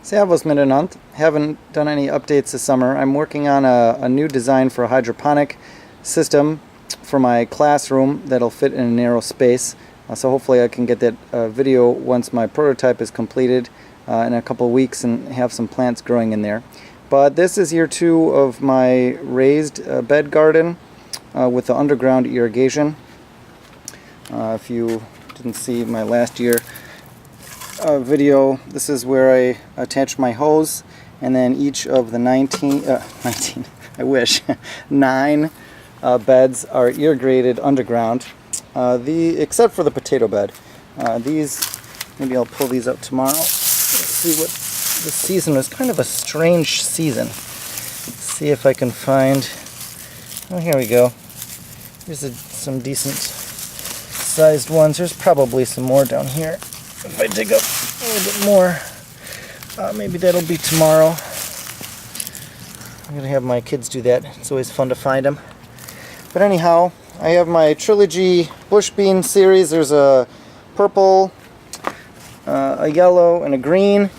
Servus miteinander. Haven't done any updates this summer. I'm working on a new design for a hydroponic system for my classroom that'll fit in a narrow space. So hopefully I can get that video once my prototype is completed in a couple of weeks and have some plants growing in there. But this is year 2 of my raised bed garden with the underground irrigation. If you didn't see my last year video, this is where I attach my hose, and then each of the 19 I wish 9 beds are irrigated underground, except for the potato bed. These, maybe I'll pull these up tomorrow. Let's see what this season was. Kind of a strange season. Let's see if I can find, oh, here we go. Here's some decent sized ones. There's probably some more down here. If I dig up a little bit more, maybe that'll be tomorrow. I'm going to have my kids do that. It's always fun to find them. But anyhow, I have my Trilogy bush bean series. There's a purple, a yellow, and a green.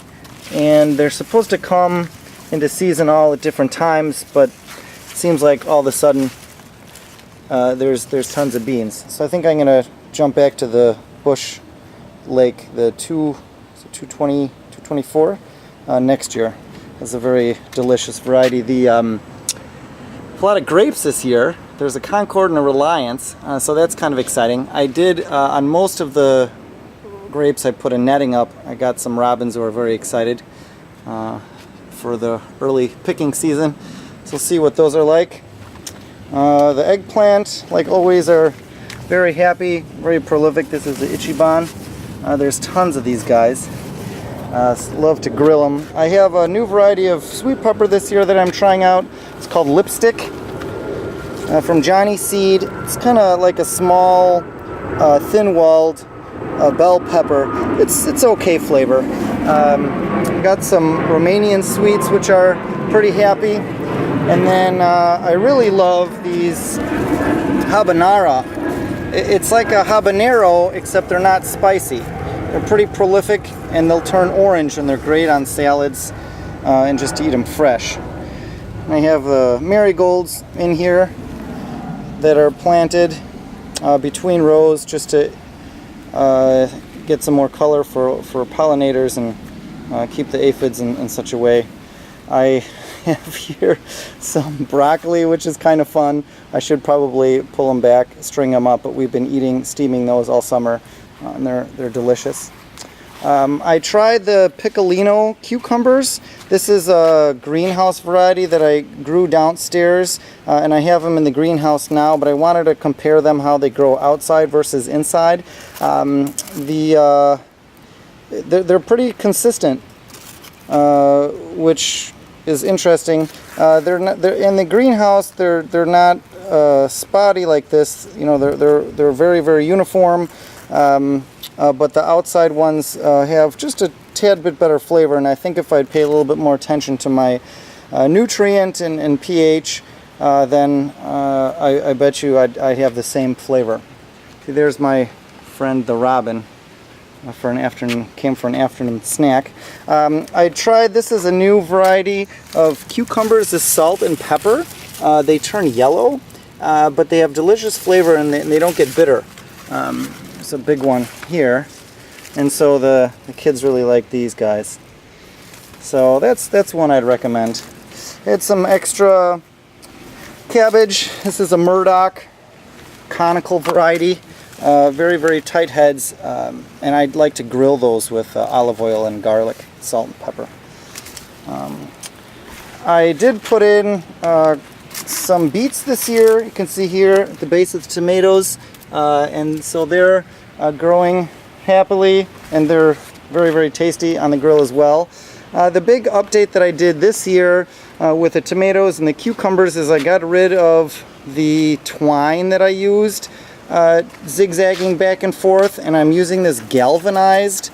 And they're supposed to come into season all at different times, but it seems like all of a sudden there's tons of beans. So I think I'm going to jump back to the bush lake, the 224 next year. It's a very delicious variety. A lot of grapes this year. There's a Concord and a Reliance, so that's kind of exciting. I did, on most of the grapes, I put a netting up. I got some robins who are very excited for the early picking season. So we'll see what those are like. The eggplant, like always, are very happy, very prolific. This is the Ichiban. There's tons of these guys. Love to grill them. I have a new variety of sweet pepper this year that I'm trying out. It's called Lipstick from Johnny Seed. It's kind of like a small, thin-walled bell pepper. It's okay flavor. Got some Romanian sweets, which are pretty happy. And then I really love these habanera. It's like a habanero, except they're not spicy. They're pretty prolific, and they'll turn orange, and they're great on salads and just to eat them fresh. I have marigolds in here that are planted between rows just to get some more color for pollinators and keep the aphids in such a way. I have here some broccoli, which is kind of fun. I should probably pull them back, string them up, but we've been steaming those all summer, and they're delicious. I tried the piccolino cucumbers. This is a greenhouse variety that I grew downstairs, and I have them in the greenhouse now, but I wanted to compare them, how they grow outside versus inside. They're pretty consistent, which is interesting. They're in the greenhouse. They're not spotty like this. You know, they're very, very uniform. But the outside ones have just a tad bit better flavor, and I think if I'd pay a little bit more attention to my nutrient and pH, then I bet you I'd have the same flavor. See, there's my friend the robin. Came for an afternoon snack. I tried, this is a new variety of cucumbers, this salt and pepper. They turn yellow, but they have delicious flavor, and they don't get bitter. There's a big one here, and so the kids really like these guys. So that's one I'd recommend. It's some extra cabbage. This is a Murdoch conical variety. Very, very tight heads, and I'd like to grill those with olive oil and garlic, salt and pepper. I did put in some beets this year. You can see here at the base of the tomatoes, and so they're growing happily, and they're very, very tasty on the grill as well. The big update that I did this year with the tomatoes and the cucumbers is I got rid of the twine that I used, zigzagging back and forth, and I'm using this galvanized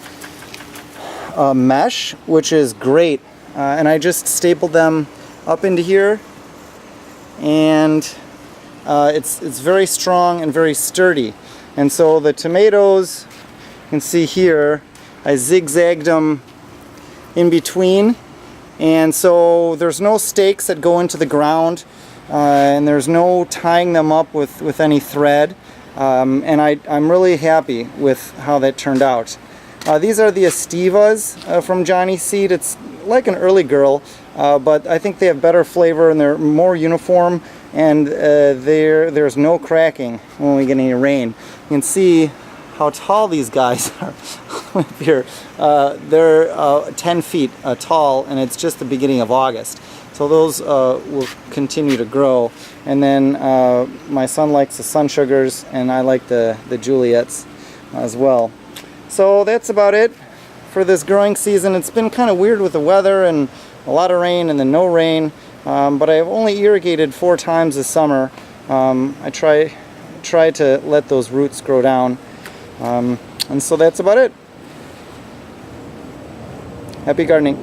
mesh, which is great, and I just stapled them up into here, and it's very strong and very sturdy. And so the tomatoes, you can see here, I zigzagged them in between, and so there's no stakes that go into the ground, and there's no tying them up with any thread, and I'm really happy with how that turned out. These are the Estivas from Johnny's Seed. It's like an early girl, but I think they have better flavor and they're more uniform, and there's no cracking when we get any rain. You can see how tall these guys are here. They're 10 feet tall, and it's just the beginning of August. So those will continue to grow. And then my son likes the Sun Sugars, and I like the Juliets as well. So that's about it for this growing season. It's been kind of weird with the weather and a lot of rain and then no rain, but I've only irrigated 4 times this summer. I try to let those roots grow down, and so that's about it. Happy gardening.